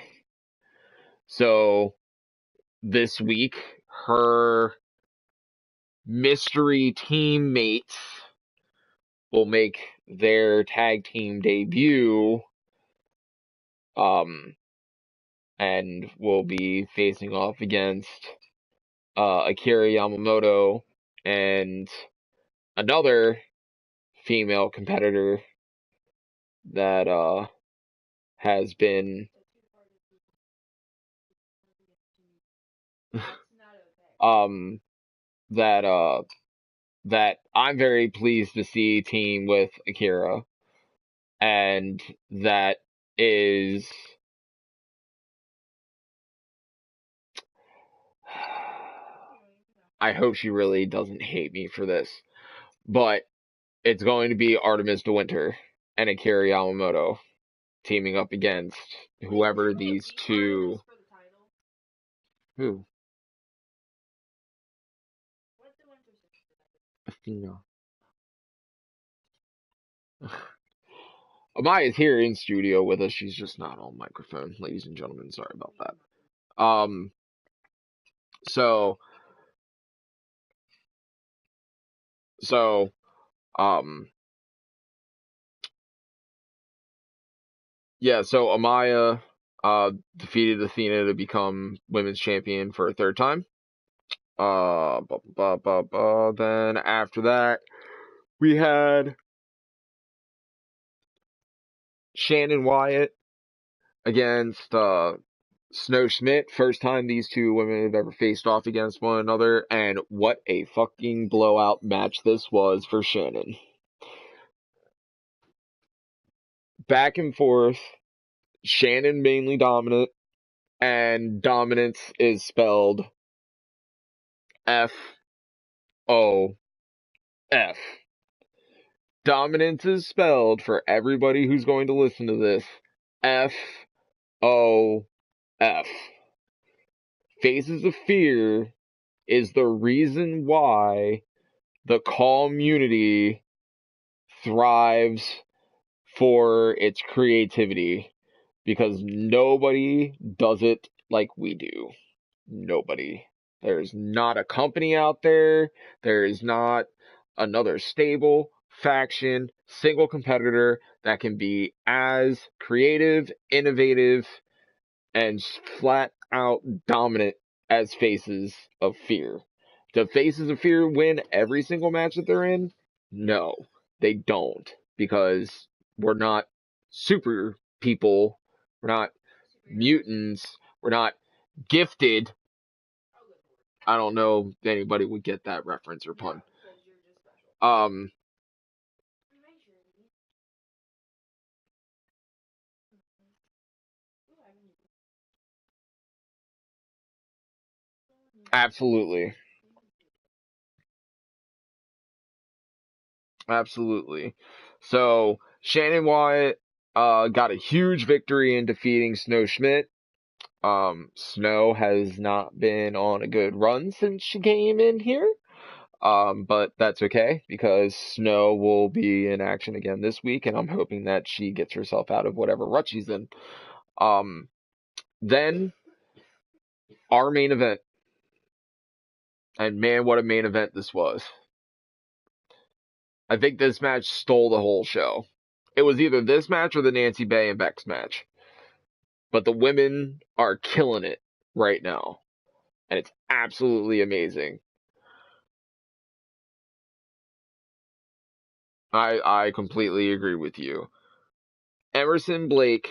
So this week, her mystery teammates will make their tag team debut, and will be facing off against Akira Yamamoto and another female competitor that has been that that I'm very pleased to see team with Akira, and that is I hope she really doesn't hate me for this, but it's going to be Artemis De Winter and Akira Yamamoto teaming up against whoever these two. Who? Athena. Amaya's here in studio with us. She's just not on microphone, ladies and gentlemen. Sorry about that. So, so, um, yeah. So Amaya, defeated Athena to become women's champion for a third time. Then after that, we had Shannon Wyatt against Snow Schmidt. First time these two women have ever faced off against one another, and what a fucking blowout match this was for Shannon. Back and forth, Shannon mainly dominant, and dominance is spelled F-O-F. Dominance is spelled, for everybody who's going to listen to this, F-O-F. Faces of Fear is the reason why the community thrives for its creativity, because nobody does it like we do. Nobody. There's not a company out there. There is not another stable, faction, single competitor that can be as creative, innovative, and flat out dominant as Faces of Fear. Do Faces of Fear win every single match that they're in? No, they don't, because we're not super people, we're not mutants, we're not gifted. I don't know if anybody would get that reference or pun. Absolutely. Absolutely. So Shannon Wyatt got a huge victory in defeating Snow Schmidt. Snow has not been on a good run since she came in here. But that's okay, because Snow will be in action again this week, and I'm hoping that she gets herself out of whatever rut she's in. Then our main event. And man, what a main event this was. I think this match stole the whole show. It was either this match or the Nancy Bay and Bex match. But the women are killing it right now. And it's absolutely amazing. I completely agree with you. Emerson Blake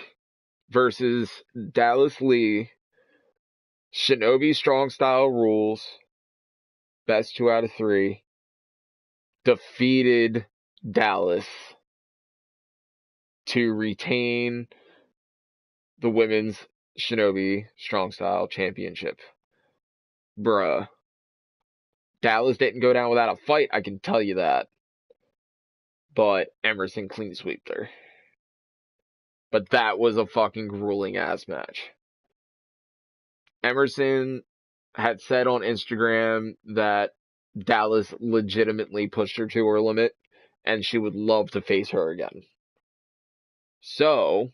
versus Dallas Lee. Shinobi Strong Style rules. Best 2 out of 3. defeated Dallas to retain the women's Shinobi Strong Style Championship. Bruh. Dallas didn't go down without a fight, I can tell you that. But Emerson clean sweeped her. But that was a fucking grueling ass match. Emerson had said on Instagram that Dallas legitimately pushed her to her limit, and she would love to face her again. So,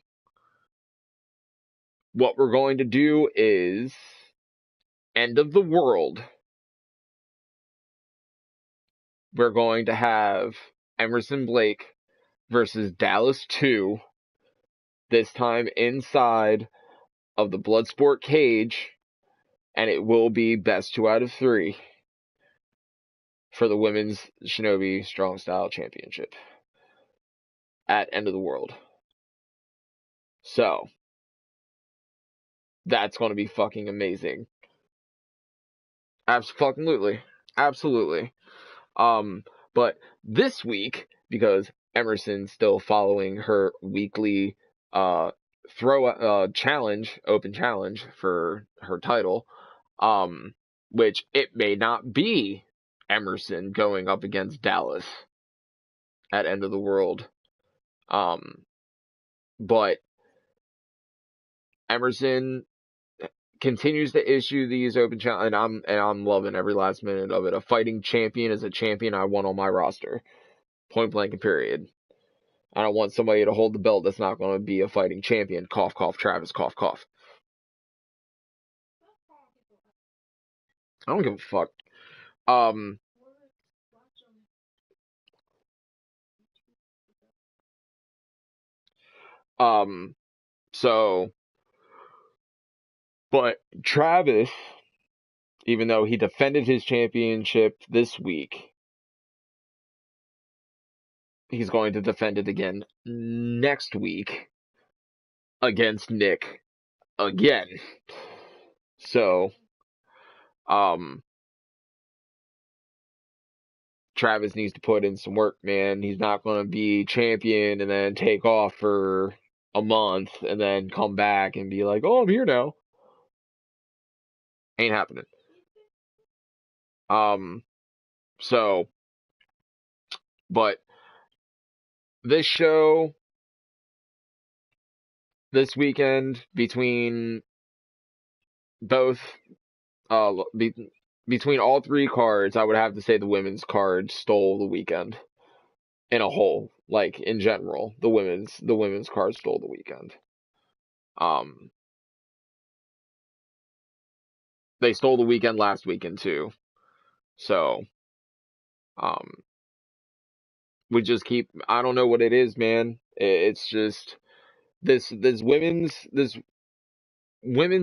what we're going to do is End of the World. We're going to have Emerson Blake versus Dallas 2, this time inside of the Bloodsport cage, and it will be best 2 out of 3 for the Women's Shinobi Strong Style Championship at End of the World. So, that's going to be fucking amazing. Absolutely. Absolutely. But this week, because Emerson's still following her weekly challenge, open challenge for her title, which it may not be Emerson going up against Dallas at End of the World. But Emerson continues to issue these open challenge, and I'm loving every last minute of it. A fighting champion is a champion I want on my roster. Point blank and period. I don't want somebody to hold the belt that's not going to be a fighting champion. Cough, cough, Travis, cough, cough. I don't give a fuck. So, but Travis, even though he defended his championship this week, he's going to defend it again next week against Nick again. So, Travis needs to put in some work, man. He's not going to be champion and then take off for a month and then come back and be like, oh, I'm here now. Ain't happening. So, but this show, this weekend, between both, between all 3 cards, I would have to say the women's card stole the weekend in a whole. Like, in general, the women's card stole the weekend. They stole the weekend last weekend too. So, we just keep, I don't know what it is, man. It's just this women's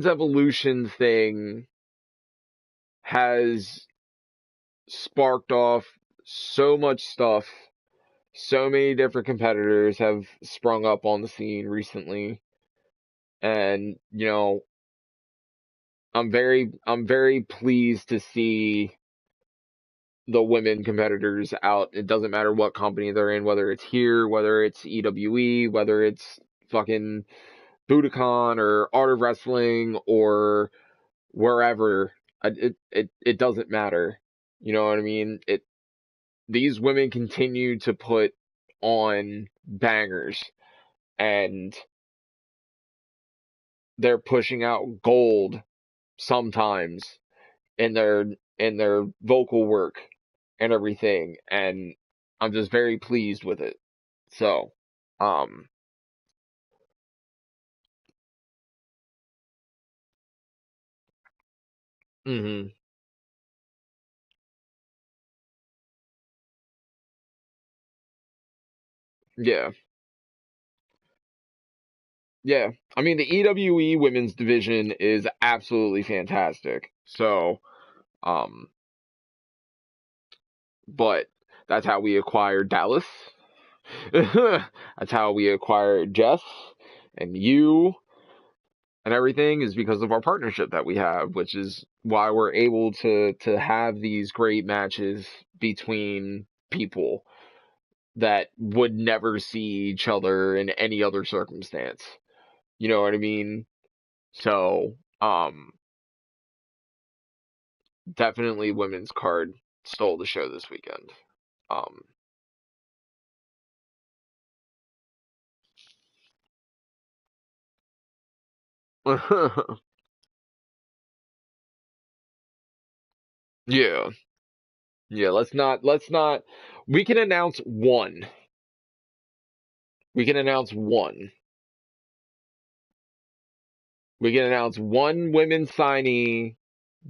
evolution thing has sparked off so much stuff. So many different competitors have sprung up on the scene recently. And, you know, I'm very pleased to see the women competitors out. It doesn't matter what company they're in, whether it's here, whether it's EWE, whether it's fucking Budokan or Art of Wrestling or wherever. It doesn't matter. You know what I mean? These women continue to put on bangers, and they're pushing out gold sometimes in their vocal work and everything, and I'm just very pleased with it. So, mhm. Yeah. Yeah. I mean, the EWE women's division is absolutely fantastic. So, um, but that's how we acquired Dallas. That's how we acquired Jeff and you and everything, is because of our partnership that we have, which is why we're able to have these great matches between people that would never see each other in any other circumstance. You know what I mean? So, definitely women's card stole the show this weekend. Um, yeah, yeah. Let's not. We can announce one. We can announce one. We can announce one women's signee.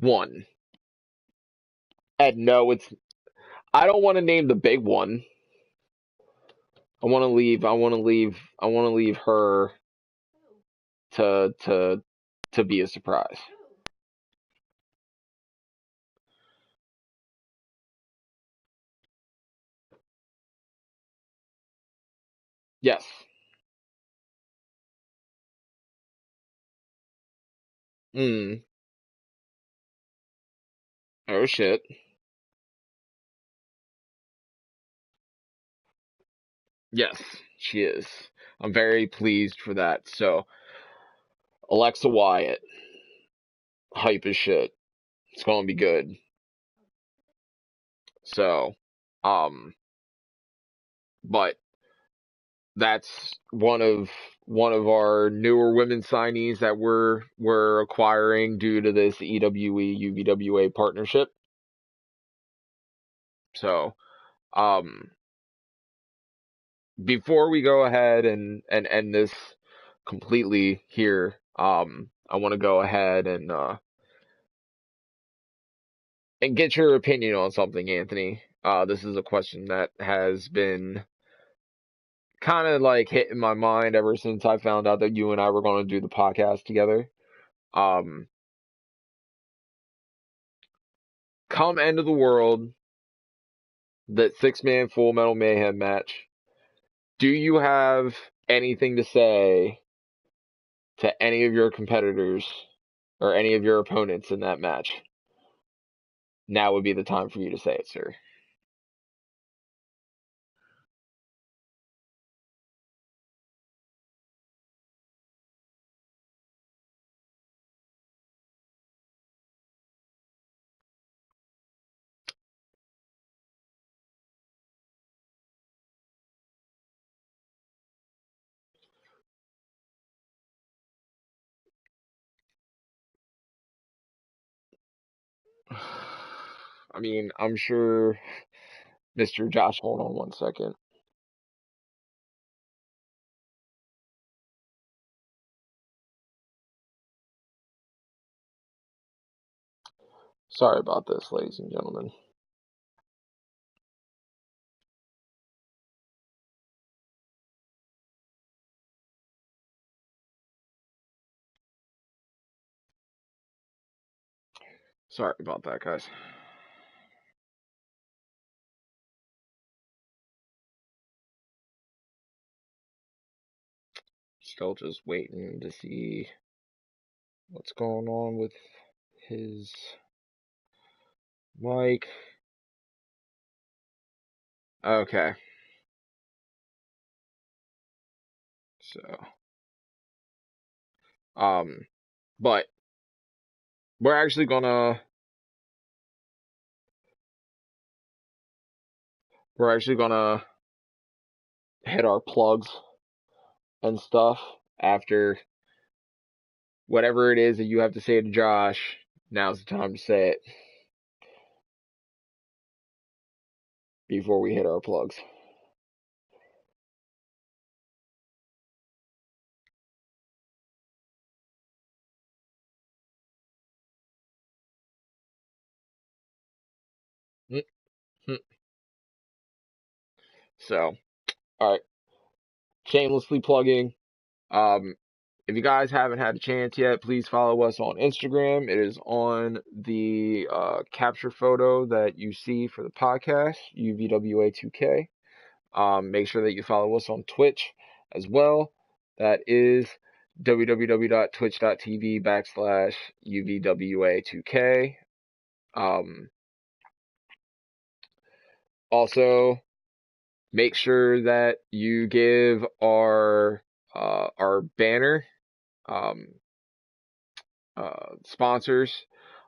One. And no, it's. I don't want to name the big one. I want to leave. I want to leave. I want to leave her to to be a surprise. Yes. Mm. Oh shit. Yes, she is. I'm very pleased for that. So, Alexa Wyatt, hype as shit. It's gonna be good. So, um, but that's one of our newer women signees that we're acquiring due to this EWE UVWA partnership. So, um, before we go ahead and end this completely here, I want to go ahead and get your opinion on something, Anthony. This is a question that has been kind of like hitting my mind ever since I found out that you and I were going to do the podcast together. Um, Come end of the world, that 6-man Full Metal Mayhem match. Do you have anything to say to any of your competitors or any of your opponents in that match? Now would be the time for you to say it, sir. I mean, I'm sure Mr. Josh, hold on one second. Sorry about this, ladies and gentlemen. Sorry about that, guys. Still just waiting to see what's going on with his mic. Okay, so um, but we're actually gonna we're actually gonna hit our plugs and stuff after whatever it is that you have to say to Josh. Now's the time to say it before we hit our plugs. So, all right, shamelessly plugging. Um, if you guys haven't had a chance yet, please follow us on Instagram. It is on the capture photo that you see for the podcast, UVWA2K. Make sure that you follow us on Twitch as well. That is www.twitch.tv/UVWA2K. Um, Also, make sure that you give our banner um, sponsors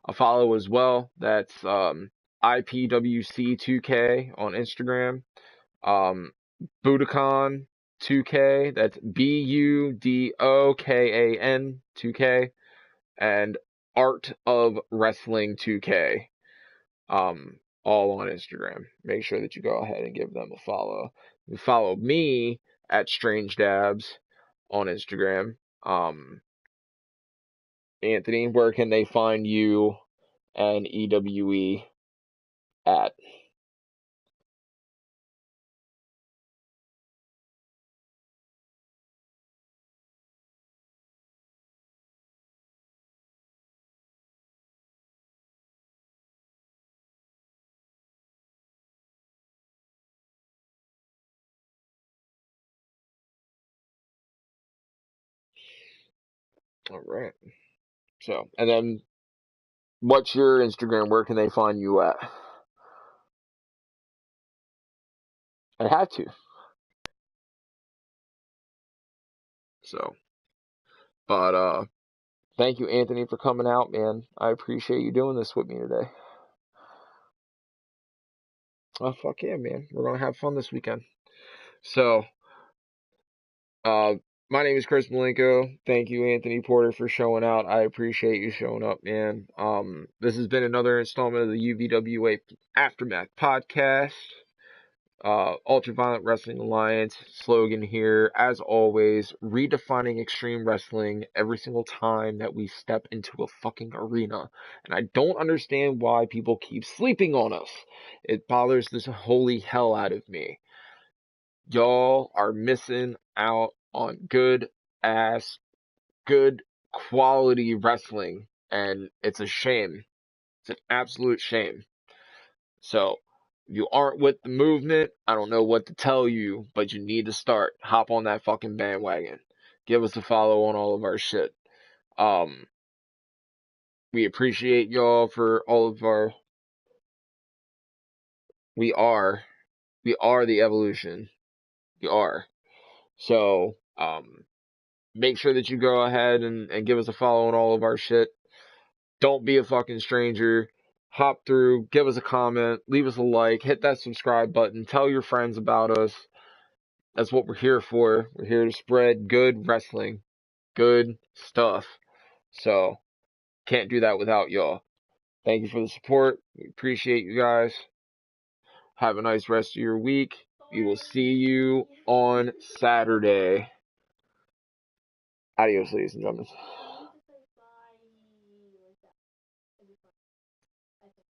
a follow as well. That's IPWC2K on Instagram. Budokan 2K. That's Budokan 2K. And Art of Wrestling 2K. All on Instagram. Make sure that you go ahead and give them a follow. You follow me at Strange Dabs on Instagram. Anthony, where can they find you and EWE at? All right. So, and then what's your Instagram? Where can they find you at? I had to. So, but thank you, Anthony, for coming out, man. I appreciate you doing this with me today. Oh, fuck yeah, man. We're gonna have fun this weekend. So, uh, my name is Chris Malenko. Thank you, Anthony Porter, for showing out. I appreciate you showing up, man. This has been another installment of the UVWA Aftermath podcast. Ultraviolet Wrestling Alliance slogan here, as always, redefining extreme wrestling every single time that we step into a fucking arena. And I don't understand why people keep sleeping on us. It bothers this holy hell out of me. Y'all are missing out on good quality wrestling, and it's a shame. It's an absolute shame. So, if you aren't with the movement, I don't know what to tell you, but you need to start. Hop on that fucking bandwagon. Give us a follow on all of our shit. Um, we appreciate y'all for all of our. We are, we are the evolution. We are. So, make sure that you go ahead and give us a follow on all of our shit. Don't be a fucking stranger. Hop through, give us a comment, leave us a like, hit that subscribe button, tell your friends about us. That's what we're here for. We're here to spread good wrestling, good stuff. So, can't do that without y'all. Thank you for the support. We appreciate you guys. Have a nice rest of your week. We will see you on Saturday. Adios, ladies and gentlemen.